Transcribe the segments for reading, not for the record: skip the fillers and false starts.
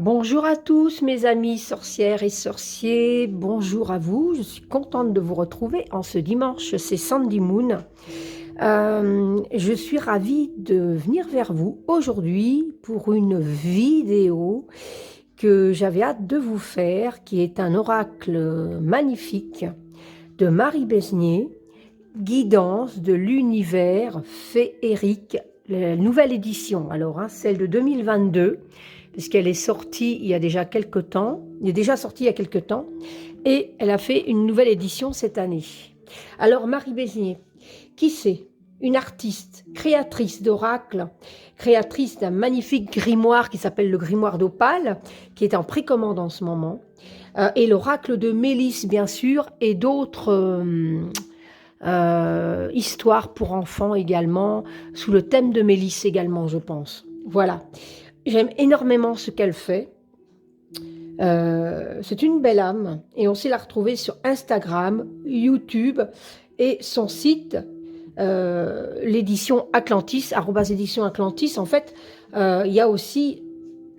Bonjour à tous mes amis sorcières et sorciers, bonjour à vous, je suis contente de vous retrouver en ce dimanche, c'est Sandy Moon. Je suis ravie de venir vers vous aujourd'hui pour une vidéo que j'avais hâte de vous faire, qui est un oracle magnifique de Marie Besnier, Guidance de l'univers féerique, la nouvelle édition, alors celle de 2022, puisqu'elle est sortie il y a déjà quelques temps, et elle a fait une nouvelle édition cette année. Alors Marie Besnier, qui c'est? Une artiste, créatrice d'oracles, créatrice d'un magnifique grimoire qui s'appelle le grimoire d'Opale, qui est en précommande en ce moment, et l'oracle de Mélisse bien sûr, et d'autres histoires pour enfants également, sous le thème de Mélisse également je pense. Voilà. J'aime énormément ce qu'elle fait. C'est une belle âme et on sait la retrouver sur Instagram, YouTube et son site, l'édition Atlantis, @édition Atlantis. En fait, il y a aussi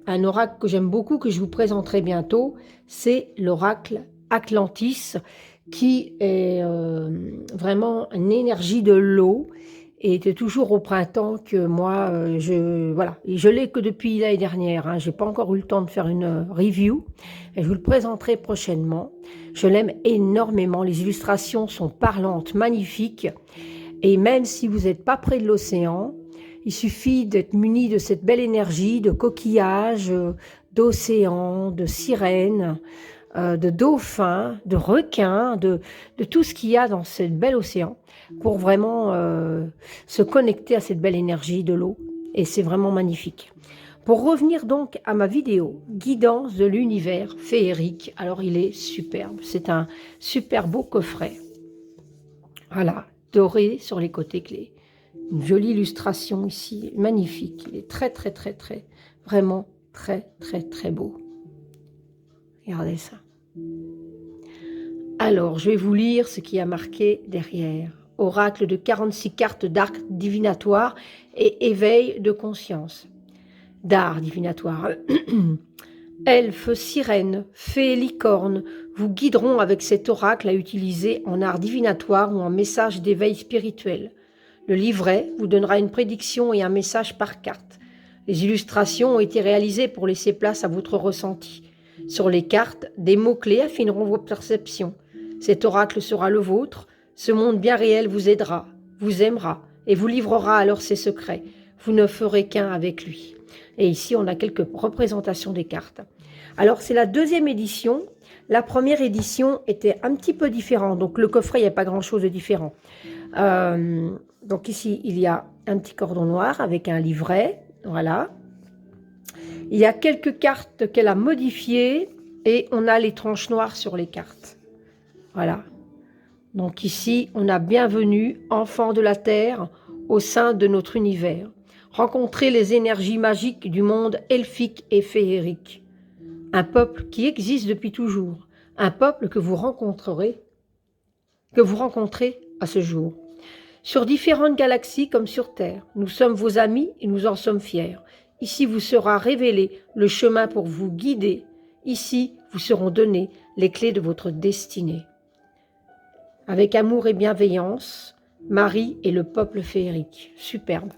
un oracle que j'aime beaucoup, que je vous présenterai bientôt. C'est l'oracle Atlantis, qui est vraiment une énergie de l'eau. Et c'est toujours au printemps que moi, je l'ai que depuis l'année dernière. Je n'ai pas encore eu le temps de faire une review. Et je vous le présenterai prochainement. Je l'aime énormément. Les illustrations sont parlantes, magnifiques. Et même si vous n'êtes pas près de l'océan, il suffit d'être muni de cette belle énergie, de coquillages, d'océans, de sirènes, de dauphins, de requins, de tout ce qu'il y a dans ce bel océan, pour vraiment se connecter à cette belle énergie de l'eau. Et c'est vraiment magnifique. Pour revenir donc à ma vidéo, Guidance de l'univers féerique, alors il est superbe. C'est un super beau coffret. Voilà, doré sur les côtés clés. Une jolie illustration ici, magnifique. Il est très, très, très, très, vraiment très, très, très beau. Regardez ça. Alors, je vais vous lire ce qui a marqué derrière. Oracle de 46 cartes d'art divinatoire et éveil de conscience. D'art divinatoire. Elfes, sirènes, fées, licornes vous guideront avec cet oracle à utiliser en art divinatoire ou en message d'éveil spirituel. Le livret vous donnera une prédiction et un message par carte. Les illustrations ont été réalisées pour laisser place à votre ressenti. Sur les cartes, des mots-clés affineront vos perceptions. Cet oracle sera le vôtre. Ce monde bien réel vous aidera, vous aimera et vous livrera alors ses secrets. Vous ne ferez qu'un avec lui. Et ici, on a quelques représentations des cartes. Alors, c'est la deuxième édition. La première édition était un petit peu différente. Donc, le coffret, il n'y a pas grand-chose de différent. Donc, ici, il y a un petit cordon noir avec un livret. Voilà. Il y a quelques cartes qu'elle a modifiées et on a les tranches noires sur les cartes. Voilà. Donc ici, on a bienvenue, enfants de la Terre, au sein de notre univers. Rencontrez les énergies magiques du monde elfique et féerique. Un peuple qui existe depuis toujours. Un peuple que vous rencontrez à ce jour. Sur différentes galaxies comme sur Terre, nous sommes vos amis et nous en sommes fiers. Ici vous sera révélé le chemin pour vous guider. Ici vous seront données les clés de votre destinée. Avec amour et bienveillance, Marie et le peuple féerique. Superbe.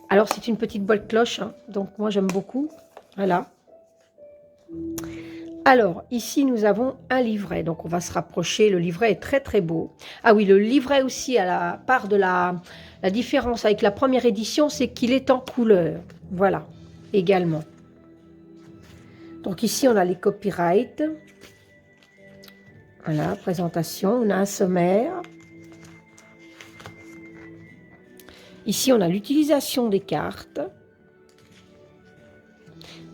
Alors c'est une petite boîte cloche, donc moi j'aime beaucoup. Voilà. Alors, ici, nous avons un livret. Donc, on va se rapprocher. Le livret est très, très beau. Ah oui, le livret aussi, à la part de la différence avec la première édition, c'est qu'il est en couleur. Voilà, également. Donc, ici, on a les copyrights. Voilà, présentation. On a un sommaire. Ici, on a l'utilisation des cartes.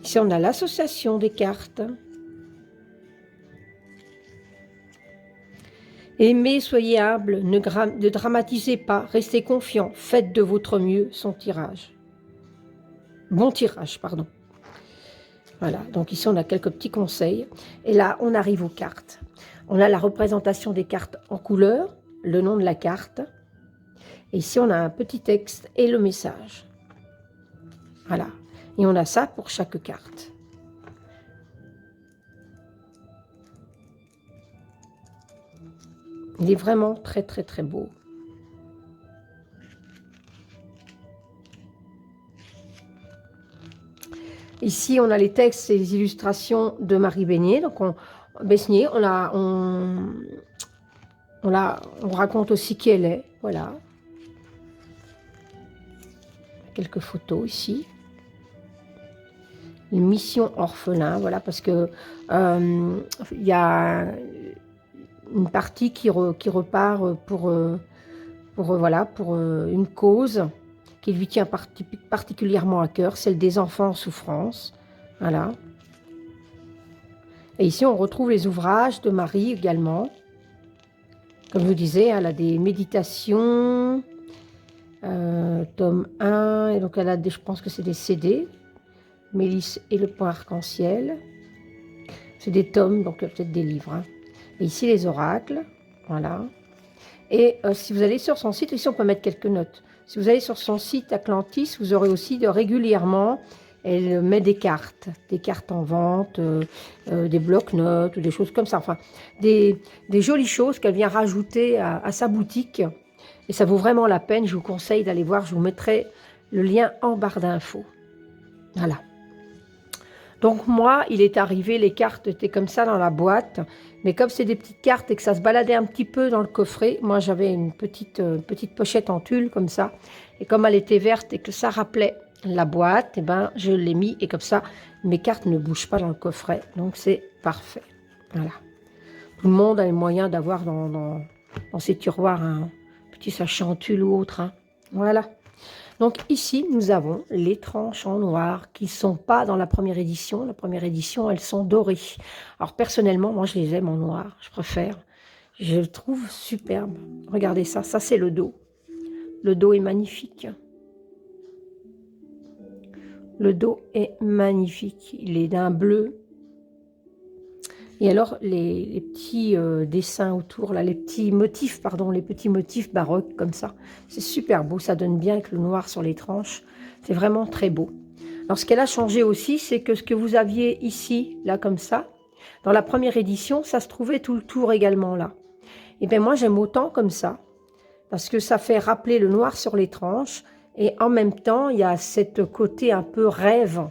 Ici, on a l'association des cartes. Aimez, soyez humble, ne dramatisez pas, restez confiant, faites de votre mieux son tirage. Bon tirage, pardon. Voilà, donc ici on a quelques petits conseils. Et là, on arrive aux cartes. On a la représentation des cartes en couleur, le nom de la carte. Et ici, on a un petit texte et le message. Voilà. Et on a ça pour chaque carte. Il est vraiment très, très, très beau. Ici, on a les textes et les illustrations de Marie Besnier. Donc, Besnier, on raconte aussi qui elle est. Voilà. Quelques photos ici. Une mission orphelin, voilà, parce que y a une partie qui repart pour une cause qui lui tient particulièrement à cœur, celle des enfants en souffrance. Voilà. Et ici, on retrouve les ouvrages de Marie également. Comme je vous disais, elle a des méditations, tome 1, et donc elle a je pense que c'est des CD. Mélisse et le point arc-en-ciel. C'est des tomes, donc peut-être des livres. Hein. Et ici, les oracles. Voilà. Et si vous allez sur son site, ici, on peut mettre quelques notes. Si vous allez sur son site Atlantis, vous aurez aussi régulièrement, elle met des cartes en vente, des blocs-notes, ou des choses comme ça. Enfin, des jolies choses qu'elle vient rajouter à sa boutique. Et ça vaut vraiment la peine. Je vous conseille d'aller voir. Je vous mettrai le lien en barre d'infos. Voilà. Donc moi, il est arrivé, les cartes étaient comme ça dans la boîte, mais comme c'est des petites cartes et que ça se baladait un petit peu dans le coffret, moi j'avais une petite pochette en tulle comme ça, et comme elle était verte et que ça rappelait la boîte, et ben je l'ai mis et comme ça mes cartes ne bougent pas dans le coffret, donc c'est parfait. Voilà. Tout le monde a les moyens d'avoir dans ses tiroirs un petit sachet en tulle ou autre. Hein. Voilà. Donc ici, nous avons les tranches en noir qui ne sont pas dans la première édition. La première édition, elles sont dorées. Alors personnellement, moi je les aime en noir, je préfère. Je le trouve superbe. Regardez ça, ça c'est le dos. Le dos est magnifique. Le dos est magnifique. Il est d'un bleu. Et alors les petits dessins autour, là, les petits motifs baroques comme ça, c'est super beau, ça donne bien avec le noir sur les tranches, c'est vraiment très beau. Alors ce qu'elle a changé aussi, c'est que ce que vous aviez ici, là comme ça, dans la première édition, ça se trouvait tout le tour également là. Et bien moi j'aime autant comme ça, parce que ça fait rappeler le noir sur les tranches, et en même temps il y a cette côté un peu rêve,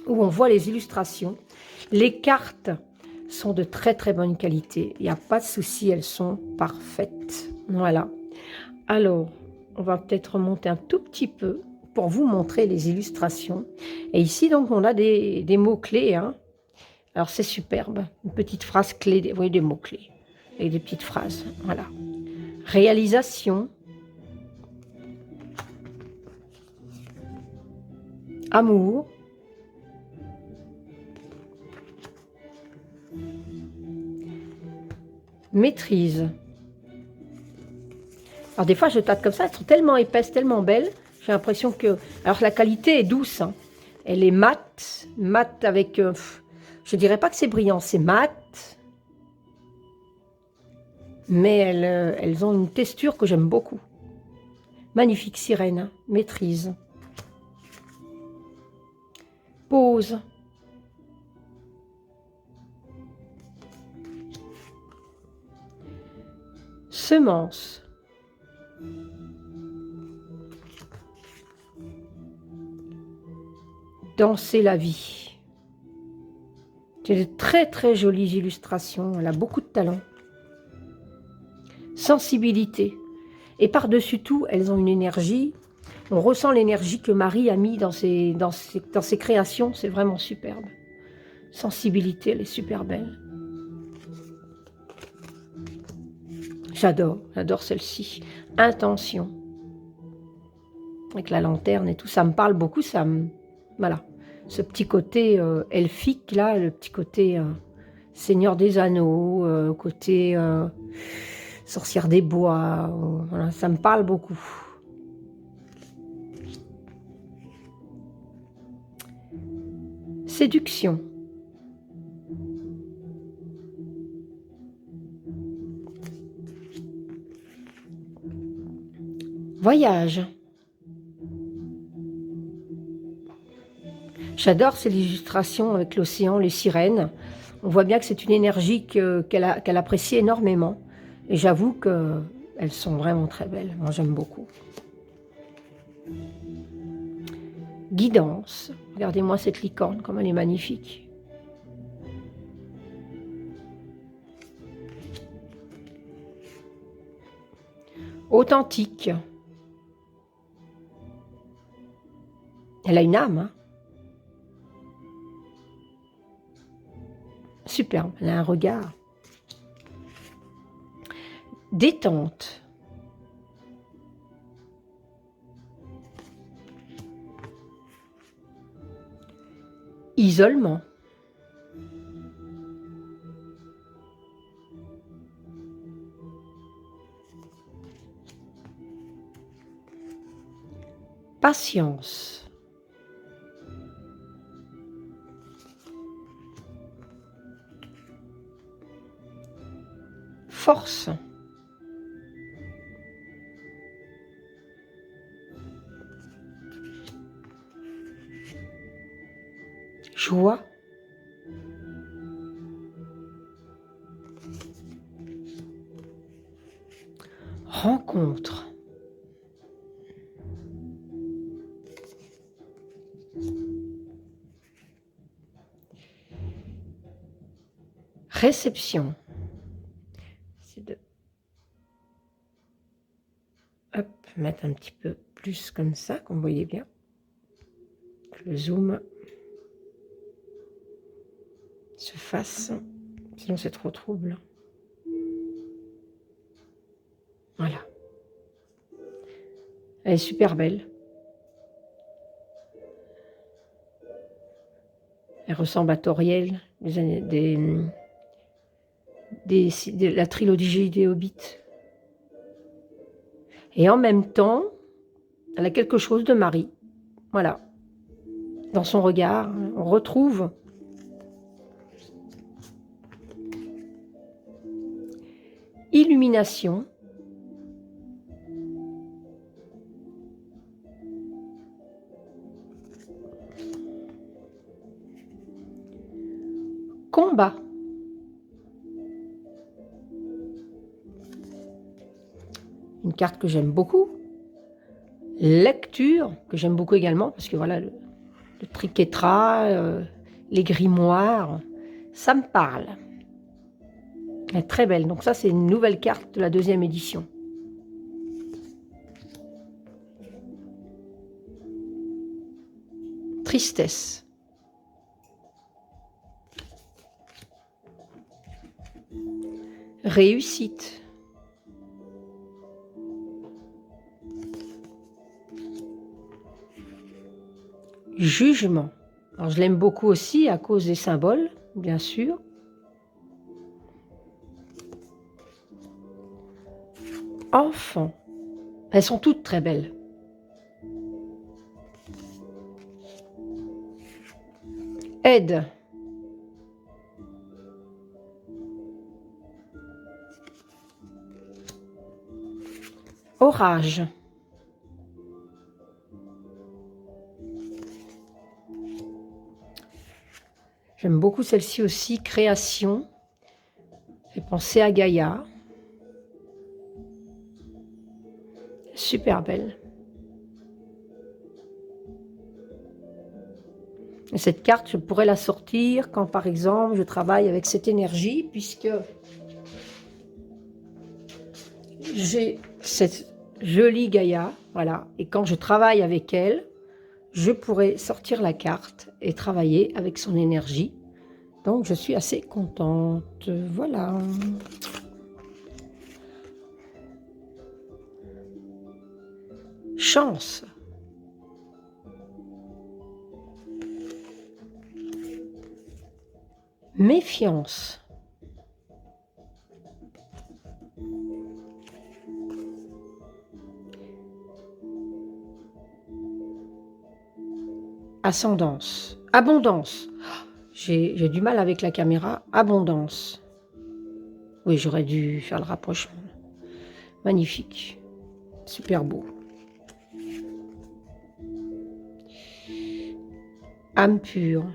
où on voit les illustrations, les cartes sont de très très bonne qualité. Il n'y a pas de souci, elles sont parfaites. Voilà. Alors, on va peut-être remonter un tout petit peu pour vous montrer les illustrations. Et ici, donc, on a des mots-clés. Hein. Alors, c'est superbe. Une petite phrase clé, vous voyez, des mots-clés. Et des petites phrases. Voilà. Réalisation. Amour. Maîtrise. Alors des fois je tâte comme ça, elles sont tellement épaisses, tellement belles, j'ai l'impression que... Alors la qualité est douce, hein. Elle est mate avec... je dirais pas que c'est brillant, c'est mat, mais elles ont une texture que j'aime beaucoup. Magnifique sirène, hein. Maîtrise. Pose. Semence. Danser la vie. C'est de très très jolies illustrations. Elle a beaucoup de talent. Sensibilité. Et par-dessus tout, elles ont une énergie. On ressent l'énergie que Marie a mis dans ses créations. C'est vraiment superbe. Sensibilité, elle est super belle. J'adore celle-ci. Intention. Avec la lanterne et tout, ça me parle beaucoup, voilà. Ce petit côté elfique, là, le petit côté Seigneur des Anneaux, côté sorcière des bois, voilà, ça me parle beaucoup. Séduction. Voyage. J'adore ces illustrations avec l'océan, les sirènes. On voit bien que c'est une énergie qu'elle apprécie énormément. Et j'avoue qu'elles sont vraiment très belles. Moi, j'aime beaucoup. Guidance. Regardez-moi cette licorne, comme elle est magnifique. Authentique. Elle a une âme, hein. Superbe, elle a un regard. Détente. Isolement. Patience. Force. Joie. Rencontre. Réception. C'est de hop, mettre un petit peu plus comme ça, qu'on voyait bien. Que le zoom se fasse. Sinon, c'est trop trouble. Voilà. Elle est super belle. Elle ressemble à Toriel, de la trilogie des Hobbits. Et en même temps, elle a quelque chose de Marie. Voilà. Dans son regard, on retrouve illumination. Combat. Une carte que j'aime beaucoup. Lecture, que j'aime beaucoup également, parce que voilà, le triquetra, les grimoires, ça me parle. Elle est très belle. Donc ça, c'est une nouvelle carte de la 2e édition. Tristesse. Réussite. Jugement. Alors, je l'aime beaucoup aussi à cause des symboles, bien sûr. Enfant. Elles sont toutes très belles. Aide. Orage. J'aime beaucoup celle-ci aussi, création. Fait penser à Gaïa. Super belle. Et cette carte, je pourrais la sortir quand, par exemple, je travaille avec cette énergie, puisque j'ai cette jolie Gaïa, voilà. Et quand je travaille avec elle, je pourrais sortir la carte et travailler avec son énergie. Donc, je suis assez contente. Voilà. Chance. Méfiance. Ascendance. Abondance. J'ai du mal avec la caméra. Abondance. Oui, j'aurais dû faire le rapprochement. Magnifique. Super beau. Âme pure.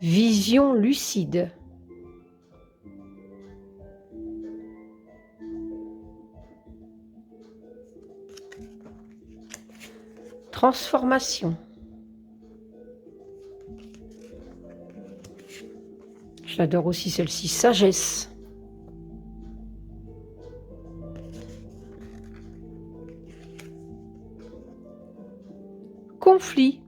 Vision lucide. Transformation. J'adore aussi celle-ci, sagesse. Conflit.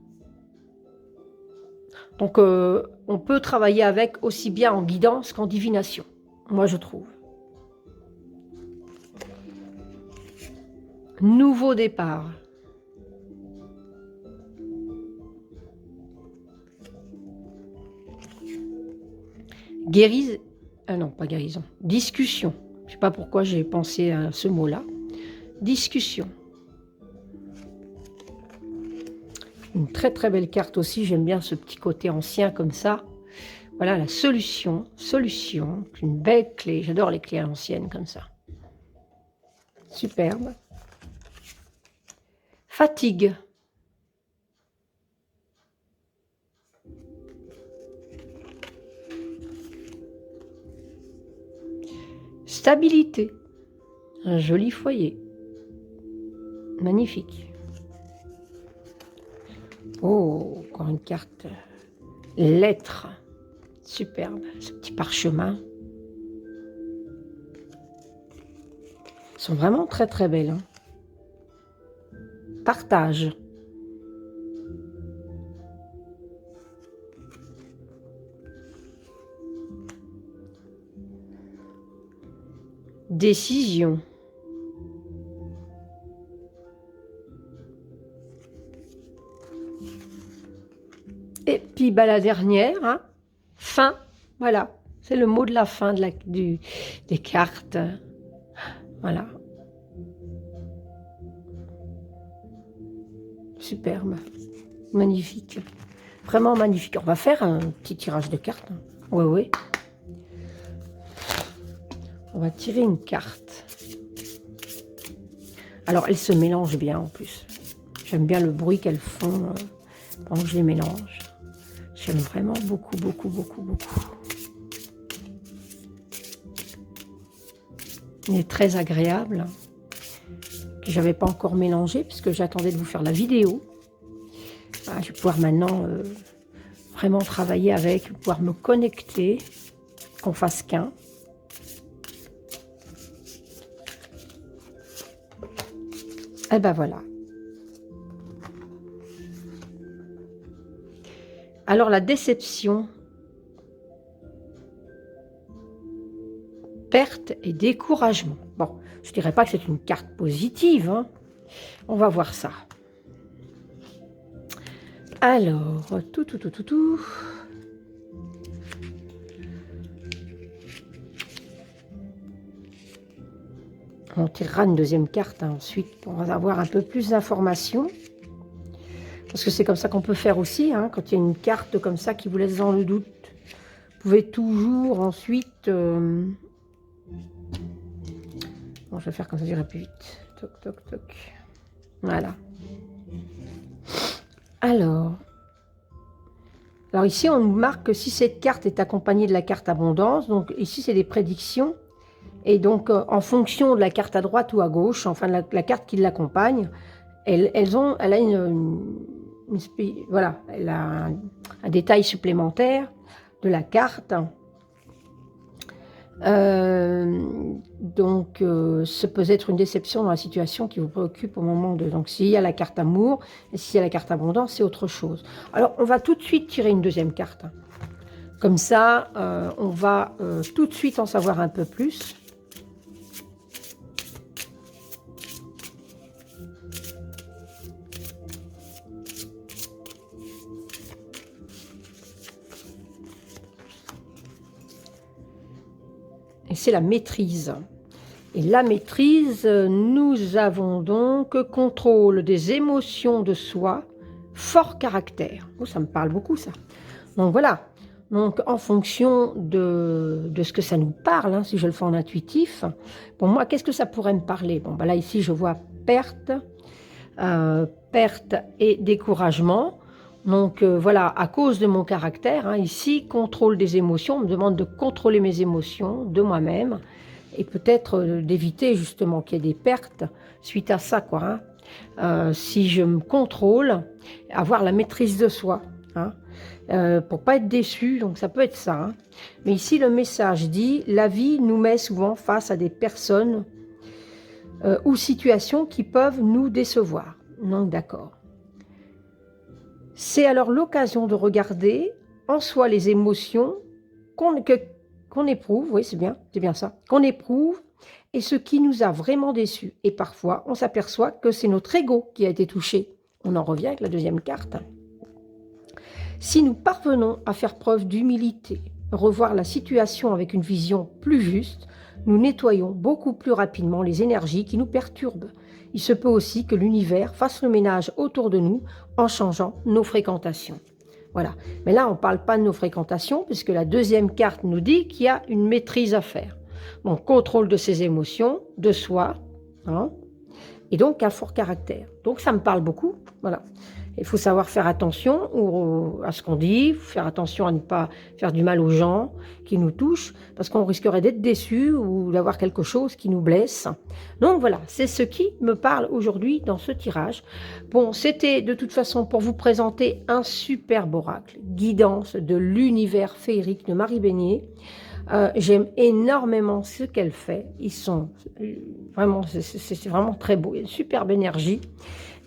Donc, on peut travailler avec aussi bien en guidance qu'en divination, moi je trouve. Nouveau départ. Guérison. Ah non, pas guérison. Discussion. Je ne sais pas pourquoi j'ai pensé à ce mot-là. Discussion. Une très très belle carte aussi. J'aime bien ce petit côté ancien comme ça. Voilà la solution. Solution. Une belle clé. J'adore les clés anciennes comme ça. Superbe. Fatigue. Stabilité. Un joli foyer. Magnifique. Oh, encore une carte. Lettre. Superbe. Ce petit parchemin. Elles sont vraiment très très belles. Hein. Partage. Décision. Et puis bah, la dernière, hein, fin. Voilà, c'est le mot de la fin des cartes. Voilà. Superbe. Magnifique. Vraiment magnifique. On va faire un petit tirage de cartes. Oui, oui. On va tirer une carte. Alors, elles se mélangent bien en plus. J'aime bien le bruit qu'elles font pendant que je les mélange. J'aime vraiment beaucoup, beaucoup, beaucoup, beaucoup. Il est très agréable. Que je n'avais pas encore mélangé puisque j'attendais de vous faire la vidéo. Voilà, je vais pouvoir maintenant vraiment travailler avec, pouvoir me connecter, qu'on fasse qu'un. Et ben voilà. Alors la déception, perte et découragement. Bon, je dirais pas que c'est une carte positive, hein. On va voir ça. Alors, tout. On tirera une deuxième carte hein, ensuite pour avoir un peu plus d'informations. Parce que c'est comme ça qu'on peut faire aussi, hein, quand il y a une carte comme ça qui vous laisse dans le doute. Vous pouvez toujours ensuite... Bon, je vais faire comme ça, j'irai plus vite. Toc, toc, toc. Voilà. Alors ici, on nous marque que si cette carte est accompagnée de la carte abondance, donc ici, c'est des prédictions. Et donc, en fonction de la carte à droite ou à gauche, enfin, la carte qui l'accompagne, elle a voilà, elle a un détail supplémentaire de la carte. Donc, ça peut être une déception dans la situation qui vous préoccupe au moment de... Donc, s'il y a la carte amour et s'il y a la carte abondance, c'est autre chose. Alors, on va tout de suite tirer une deuxième carte. Comme ça, on va tout de suite en savoir un peu plus. Et c'est la maîtrise. Et la maîtrise, nous avons donc contrôle des émotions de soi, fort caractère. Oh, ça me parle beaucoup, ça. Donc voilà. Donc en fonction de ce que ça nous parle, hein, si je le fais en intuitif, pour moi, qu'est-ce que ça pourrait me parler? Bon, ben là, ici, je vois perte et découragement. Donc voilà, à cause de mon caractère, hein, ici, contrôle des émotions, on me demande de contrôler mes émotions de moi-même et peut-être d'éviter justement qu'il y ait des pertes suite à ça, quoi. Hein. Si je me contrôle, avoir la maîtrise de soi, hein, pour pas être déçu, donc ça peut être ça. Hein. Mais ici, le message dit, la vie nous met souvent face à des personnes ou situations qui peuvent nous décevoir. Donc d'accord. C'est alors l'occasion de regarder en soi les émotions qu'on éprouve, oui c'est bien ça, qu'on éprouve et ce qui nous a vraiment déçus. Et parfois, on s'aperçoit que c'est notre ego qui a été touché. On en revient avec la deuxième carte. Si nous parvenons à faire preuve d'humilité, revoir la situation avec une vision plus juste, nous nettoyons beaucoup plus rapidement les énergies qui nous perturbent. Il se peut aussi que l'univers fasse le ménage autour de nous en changeant nos fréquentations. Voilà. Mais là, on ne parle pas de nos fréquentations, puisque la deuxième carte nous dit qu'il y a une maîtrise à faire. Donc, contrôle de ses émotions, de soi, hein, et donc un fort caractère. Donc, ça me parle beaucoup. Voilà. Il faut savoir faire attention à ce qu'on dit, faire attention à ne pas faire du mal aux gens qui nous touchent, parce qu'on risquerait d'être déçus ou d'avoir quelque chose qui nous blesse. Donc voilà, c'est ce qui me parle aujourd'hui dans ce tirage. Bon, c'était de toute façon pour vous présenter un superbe oracle, guidance de l'univers féerique de Marie Beignet. J'aime énormément ce qu'elle fait. Ils sont vraiment, c'est vraiment très beau. Il y a une superbe énergie.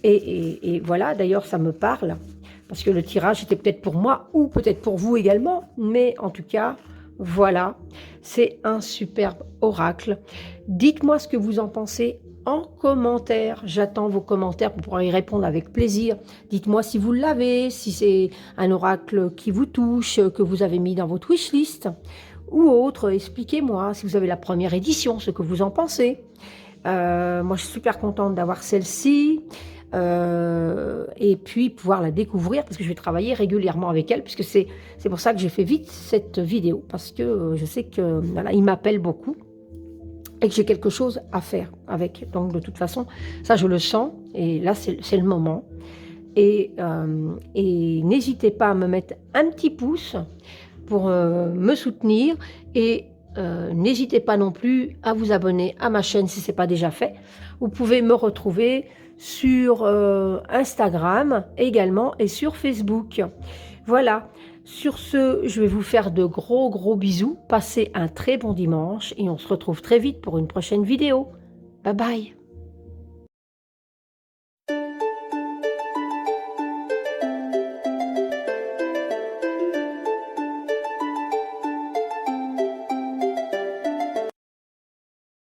Et voilà, d'ailleurs, ça me parle, parce que le tirage était peut-être pour moi, ou peut-être pour vous également, mais en tout cas, voilà, c'est un superbe oracle. Dites-moi ce que vous en pensez en commentaire. J'attends vos commentaires pour pouvoir y répondre avec plaisir. Dites-moi si vous l'avez, si c'est un oracle qui vous touche, que vous avez mis dans votre wishlist, ou autre. Expliquez-moi, si vous avez la première édition, ce que vous en pensez. Moi, je suis super contente d'avoir celle-ci. Et puis pouvoir la découvrir parce que je vais travailler régulièrement avec elle, puisque c'est pour ça que j'ai fait vite cette vidéo, parce que je sais que voilà, il m'appelle beaucoup et que j'ai quelque chose à faire avec. Donc de toute façon, ça je le sens, et là c'est le moment. Et n'hésitez pas à me mettre un petit pouce pour me soutenir, et n'hésitez pas non plus à vous abonner à ma chaîne si ce n'est pas déjà fait. Vous pouvez me retrouver sur Instagram également et sur Facebook. Voilà, sur ce, je vais vous faire de gros bisous. Passez un très bon dimanche et on se retrouve très vite pour une prochaine vidéo. Bye bye.